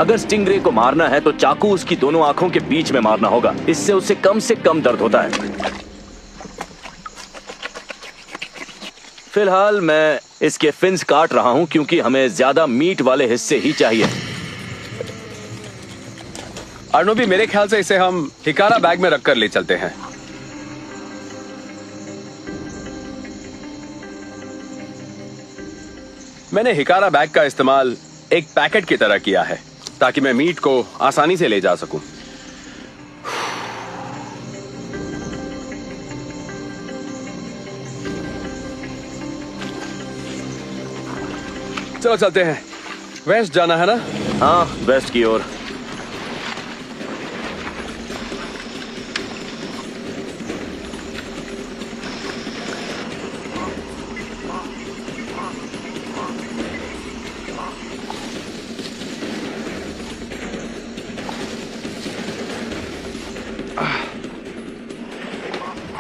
अगर स्टिंगरे को मारना है तो चाकू उसकी दोनों आंखों के बीच में मारना होगा। इससे उसे कम से कम दर्द होता है। फिलहाल मैं इसके फिन्स काट रहा हूं क्योंकि हमें ज्यादा मीट वाले हिस्से ही चाहिए। अर्नोबी, मेरे ख्याल से इसे हम हिकारा बैग में रखकर ले चलते हैं। मैंने हिकारा बैग का इस्तेमाल एक पैकेट की तरह किया है ताकि मैं मीट को आसानी से ले जा सकूं। चलो चलते हैं। वेस्ट जाना है ना? हाँ, वेस्ट की ओर।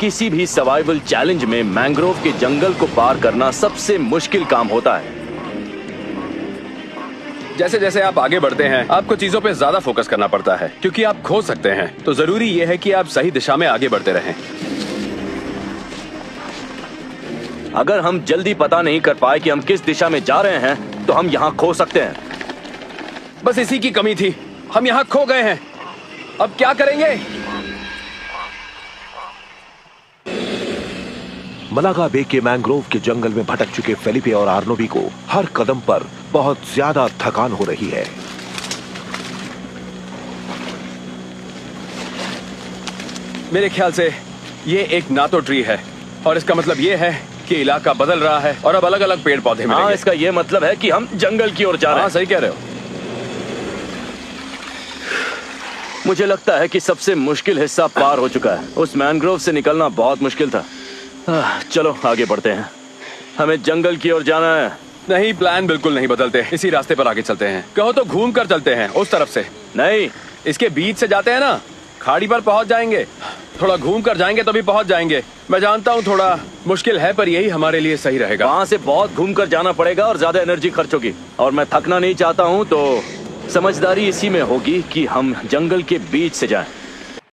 किसी भी सर्वाइवल चैलेंज में मैंग्रोव के जंगल को पार करना सबसे मुश्किल काम होता है। जैसे जैसे आप आगे बढ़ते हैं आपको चीजों पे ज्यादा फोकस करना पड़ता है क्योंकि आप खो सकते हैं। तो जरूरी यह है कि आप सही दिशा में आगे बढ़ते रहें। अगर हम जल्दी पता नहीं कर पाए कि हम किस दिशा में जा रहे हैं तो हम यहाँ खो सकते हैं। बस इसी की कमी थी, हम यहाँ खो गए हैं। अब क्या करेंगे? मलागा बे के मैंग्रोव के जंगल में भटक चुके फेलिपे और आर्नोबी को हर कदम पर बहुत ज्यादा थकान हो रही है। मेरे ख्याल से ये एक नातो ट्री है और इसका मतलब ये है कि इलाका बदल रहा है और अब अलग अलग पेड़ पौधे मिलेंगे। हाँ, इसका ये मतलब है कि हम जंगल की ओर जा रहे हैं। हाँ, सही कह रहे हो। मुझे लगता है कि सबसे मुश्किल हिस्सा पार हो चुका है। उस मैंग्रोव से निकलना बहुत मुश्किल था। चलो आगे बढ़ते हैं, हमें जंगल की ओर जाना है। नहीं, प्लान बिल्कुल नहीं बदलते, इसी रास्ते पर आगे चलते हैं। कहो तो घूम कर चलते हैं उस तरफ से। नहीं, इसके बीच से जाते हैं ना, खाड़ी पर पहुंच जाएंगे। थोड़ा घूम कर जाएंगे तो भी पहुंच जाएंगे। मैं जानता हूँ थोड़ा मुश्किल है पर यही हमारे लिए सही रहेगा। वहाँ से बहुत घूम कर जाना पड़ेगा और ज्यादा एनर्जी खर्च होगी और मैं थकना नहीं चाहता हूँ, तो समझदारी इसी में होगी कि हम जंगल के बीच से जाएं।